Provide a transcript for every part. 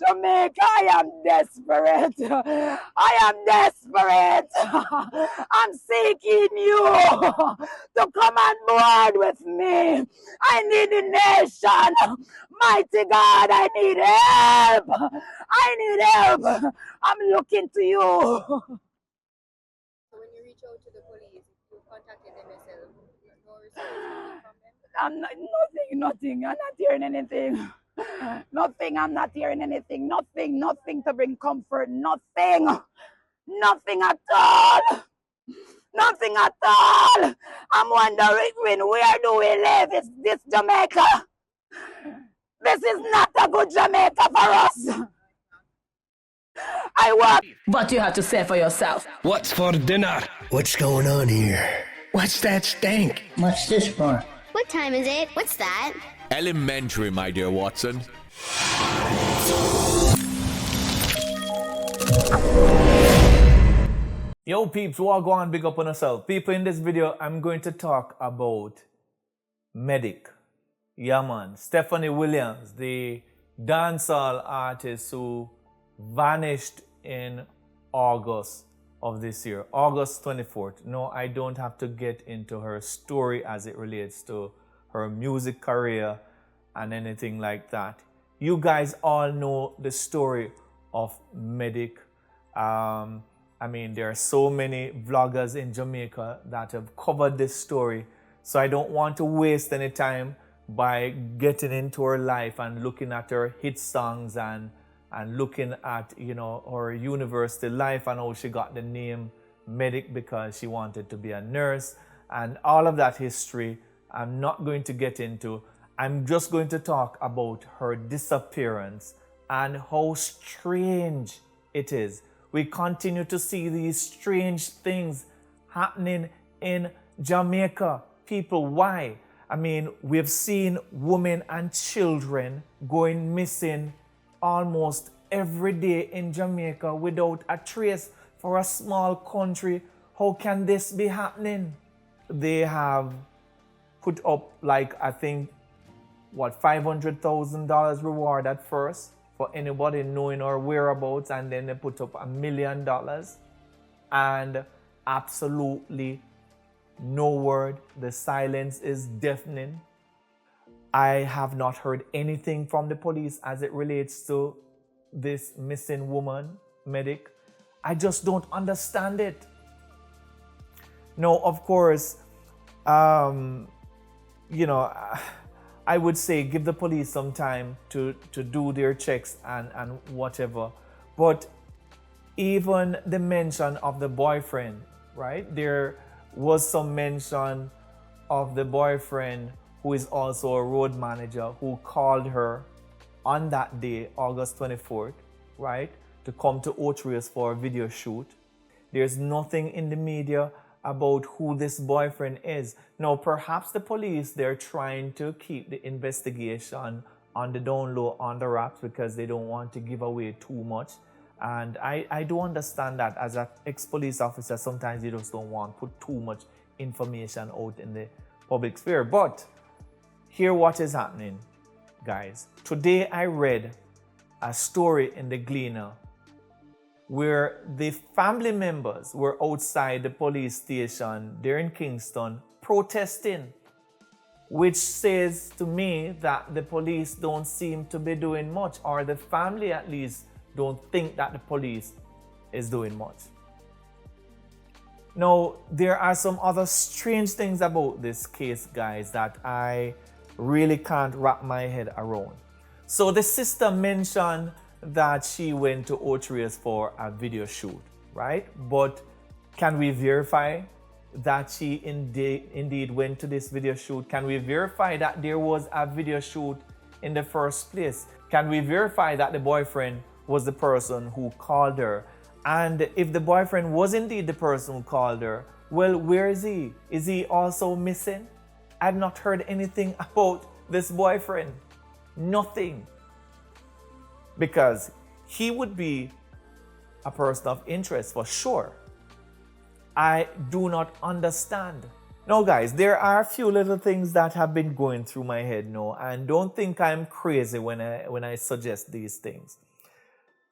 Jamaica, I am desperate. I am desperate. I'm seeking you to come on board with me. I need the nation. Mighty God, I need help. I need help. I'm looking to you. So when you reach out to the police, you contacted them yourself. No response from them. I'm not, nothing. I'm not hearing anything. Nothing. I'm not hearing anything. Nothing to bring comfort. Nothing. Nothing at all. Nothing at all. I'm wondering where do we live? Is this Jamaica? This is not a good Jamaica for us. I work. What you have to say for yourself? What's for dinner? What's going on here? What's that stink? What's this for? What time is it? What's that? Elementary, my dear Watson. Yo peeps, what go on, big up on yourself. People, in this video, I'm going to talk about Medikk. Yeah man, Stephanie Williams, the dancehall artist who vanished in August of this year, August 24th. No, I don't have to get into her story as it relates to her music career and anything like that. You guys all know the story of Medikk. I mean, there are so many vloggers in Jamaica that have covered this story, so I don't want to waste any time by getting into her life and looking at her hit songs and looking at, you know, her university life and how she got the name Medikk because she wanted to be a nurse and all of that history. I'm not going to get into. I'm just going to talk about her disappearance and how strange it is. We continue to see these strange things happening in Jamaica. People, why? I mean, we've seen women and children going missing almost every day in Jamaica without a trace. For a small country, how can this be happening? They have put up, like, I think, what, $500,000 reward at first for anybody knowing our whereabouts, and then they put up $1 million and absolutely no word. The silence is deafening. I have not heard anything from the police as it relates to this missing woman, Medikk. I just don't understand it. No, of course, you know, I would say give the police some time to do their checks and whatever. But even the mention of the boyfriend, right? There was some mention of the boyfriend who is also a road manager who called her on that day, August 24th, right? To come to Otrius for a video shoot. There's nothing in the media about who this boyfriend is. Now, perhaps the police, they're trying to keep the investigation on the down low, on the wraps, because they don't want to give away too much. And I do understand that as an ex-police officer, sometimes you just don't want to put too much information out in the public sphere. But hear what is happening, guys. Today I read a story in the Gleaner where the family members were outside the police station there in Kingston protesting, which says to me that the police don't seem to be doing much, or the family at least don't think that the police is doing much. Now, there are some other strange things about this case, guys, that I really can't wrap my head around. So the sister mentioned that she went to Otrius for a video shoot, right? But can we verify that she indeed went to this video shoot? Can we verify that there was a video shoot in the first place? Can we verify that the boyfriend was the person who called her? And if the boyfriend was indeed the person who called her, well, where is he? Is he also missing? I've not heard anything about this boyfriend. Nothing. Because he would be a person of interest for sure. I do not understand. Now, guys, there are a few little things that have been going through my head now, and don't think I'm crazy when I suggest these things.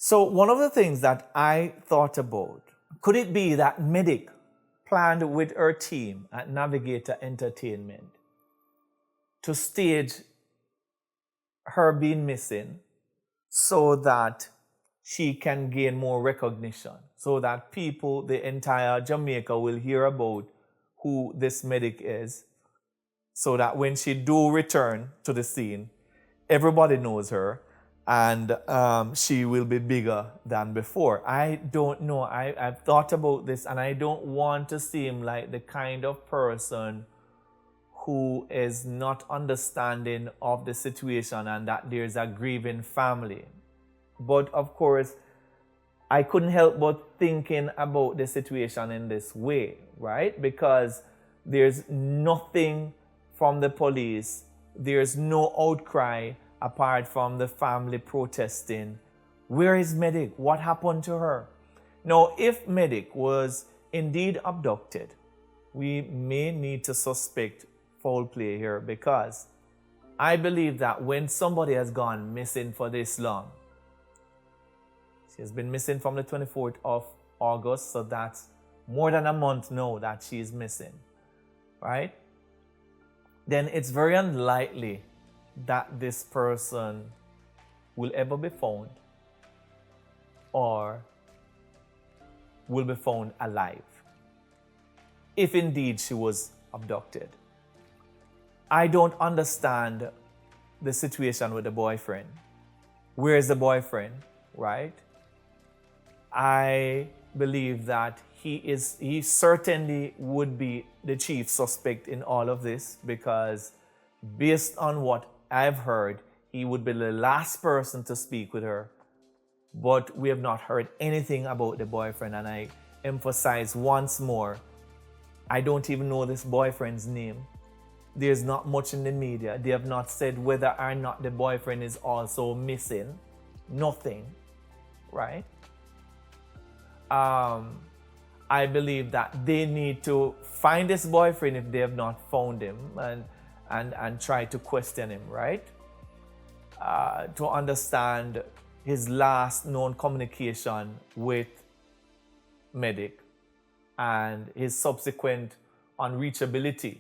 So one of the things that I thought about, could it be that Medikk planned with her team at Navigator Entertainment to stage her being missing so that she can gain more recognition, so that people, the entire Jamaica, will hear about who this Medikk is, so that when she do return to the scene, everybody knows her, and she will be bigger than before. I don't know. I've thought about this, and I don't want to seem like the kind of person who is not understanding of the situation and that there's a grieving family. But of course, I couldn't help but thinking about the situation in this way, right? Because there's nothing from the police, there's no outcry apart from the family protesting. Where is Medikk? What happened to her? Now, if Medikk was indeed abducted, we may need to suspect foul play here, because I believe that when somebody has gone missing for this long, she has been missing from the 24th of August, so that's more than a month now that she's missing, right? Then it's very unlikely that this person will ever be found or will be found alive, if indeed she was abducted. I don't understand the situation with the boyfriend. Where is the boyfriend, right? I believe that he certainly would be the chief suspect in all of this, because based on what I've heard, he would be the last person to speak with her. But we have not heard anything about the boyfriend, and I emphasize once more, I don't even know this boyfriend's name. There's not much in the media. They have not said whether or not the boyfriend is also missing. Nothing, right? I believe that they need to find this boyfriend if they have not found him, and try to question him, right? To understand his last known communication with Medikk and his subsequent unreachability.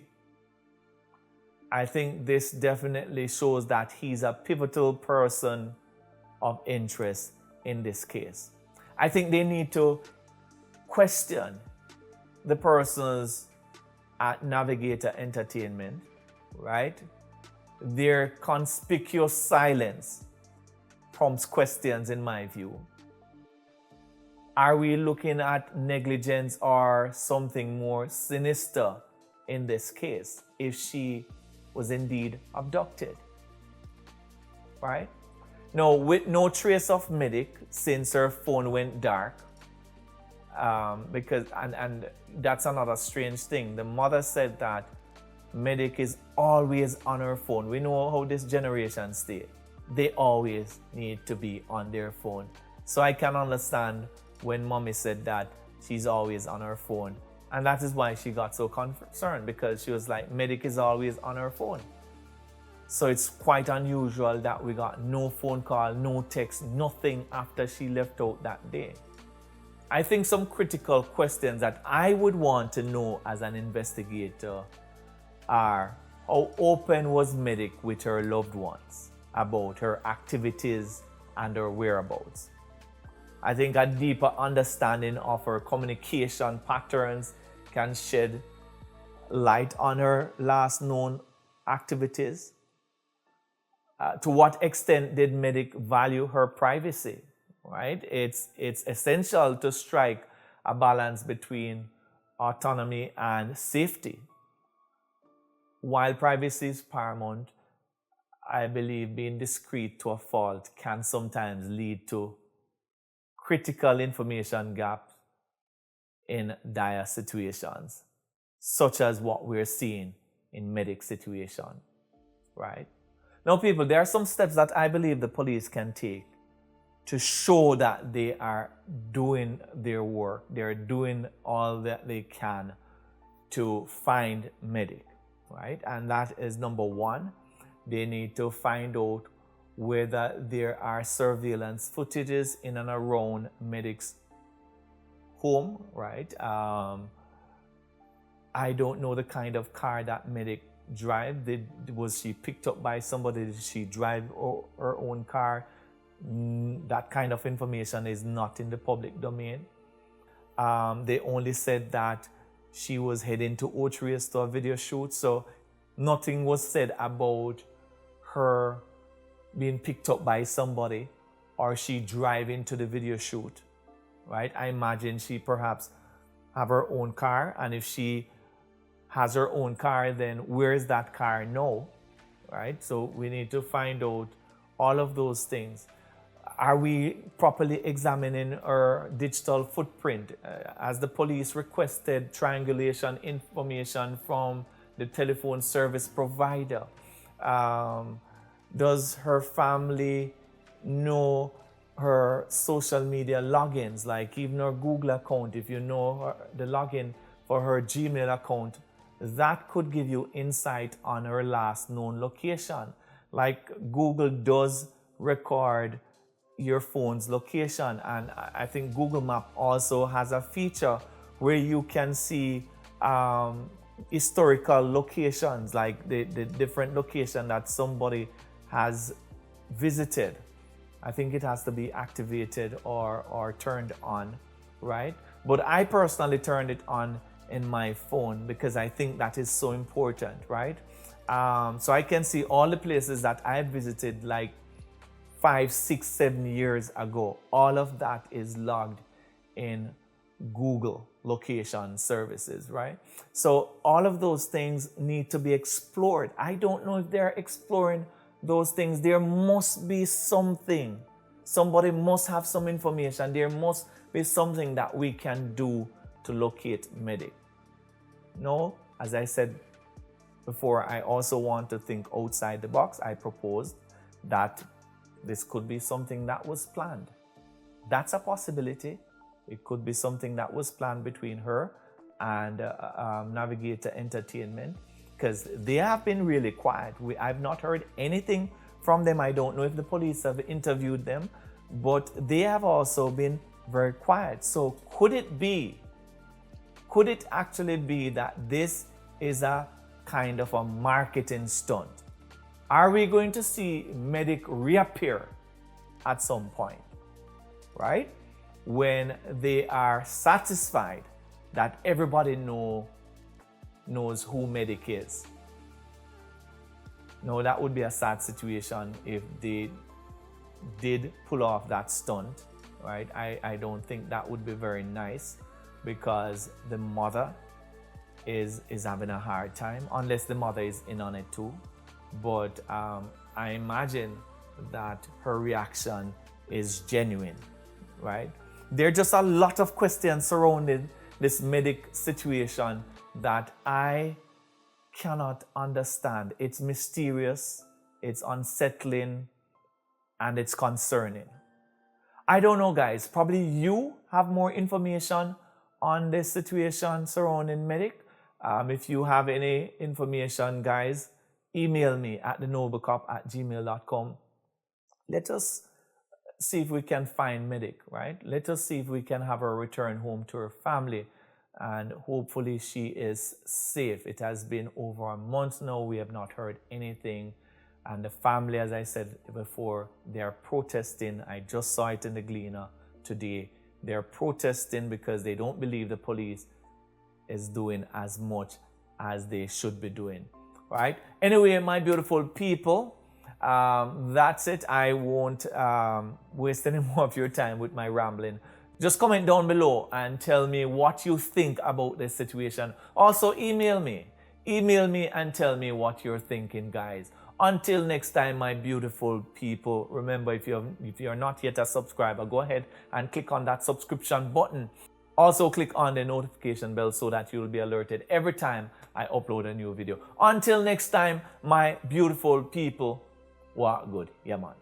I think this definitely shows that he's a pivotal person of interest in this case. I think they need to question the persons at Navigator Entertainment, right? Their conspicuous silence prompts questions, in my view. Are we looking at negligence or something more sinister in this case if she was indeed abducted, right? Now, with no trace of Medikk since her phone went dark, because that's another strange thing. The mother said that Medikk is always on her phone. We know how this generation stay. They always need to be on their phone. So I can understand when mommy said that she's always on her phone. And that is why she got so concerned, because she was like, Medikk is always on her phone. So it's quite unusual that we got no phone call, no text, nothing after she left out that day. I think some critical questions that I would want to know as an investigator are, how open was Medikk with her loved ones about her activities and her whereabouts? I think a deeper understanding of her communication patterns can shed light on her last known activities. To what extent did Medikk value her privacy, right? It's essential to strike a balance between autonomy and safety. While privacy is paramount, I believe being discreet to a fault can sometimes lead to critical information gaps in dire situations, such as what we're seeing in Medikk's situation, right? Now, people, there are some steps that I believe the police can take to show that they are doing their work. They're doing all that they can to find Medikk, right? And that is number one, they need to find out whether there are surveillance footages in and around Medikk's home, right? I don't know the kind of car that Medikk drive. Was she picked up by somebody? Did she drive her own car? That kind of information is not in the public domain. They only said that she was heading to Oak to a video shoot, so nothing was said about her being picked up by somebody or she driving to the video shoot, right? I imagine she perhaps have her own car, and if she has her own car, then where is that car now, right? So we need to find out all of those things. Are we properly examining her digital footprint? As the police requested triangulation information from the telephone service provider, does her family know her social media logins, like even her Google account? If you know the login for her Gmail account, that could give you insight on her last known location. Like Google does record your phone's location, and I think Google Map also has a feature where you can see historical locations, like the different location that somebody has visited. I think it has to be activated or turned on, right? But I personally turned it on in my phone because I think that is so important, right? So I can see all the places that I visited like 5, 6, 7 years ago. All of that is logged in Google location services, right? So all of those things need to be explored. I don't know if they're exploring those things. There must be something. Somebody must have some information. There must be something that we can do to locate Medikk. No, as I said before, I also want to think outside the box. I proposed that this could be something that was planned. That's a possibility. It could be something that was planned between her and Navigator Entertainment, because they have been really quiet. I've not heard anything from them. I don't know if the police have interviewed them, but they have also been very quiet. So could it actually be that this is a kind of a marketing stunt? Are we going to see Medikk reappear at some point, right? When they are satisfied that everybody knows who Medikk is. No, that would be a sad situation if they did pull off that stunt, right? I don't think that would be very nice, because the mother is having a hard time, unless the mother is in on it too. But I imagine that her reaction is genuine, right? There are just a lot of questions surrounding this Medikk situation that I cannot understand. It's mysterious, it's unsettling, and it's concerning. I don't know, guys. Probably you have more information on this situation surrounding Medikk. If you have any information, guys, email me at thenoblecop@gmail.com. Let us see if we can find Medikk, right? Let us see if we can have her return home to her family, and hopefully she is safe. It has been over a month now. We have not heard anything. And the family, as I said before, they are protesting. I just saw it in the Gleaner today. They're protesting because they don't believe the police is doing as much as they should be doing, right? Anyway, my beautiful people, that's it. I won't waste any more of your time with my rambling. Just comment down below and tell me what you think about this situation. Also, email me and tell me what you're thinking, guys. Until next time, my beautiful people, remember, if you're not yet a subscriber, go ahead and click on that subscription button. Also, click on the notification bell so that you'll be alerted every time I upload a new video. Until next time, my beautiful people, walk good. Yeah, man.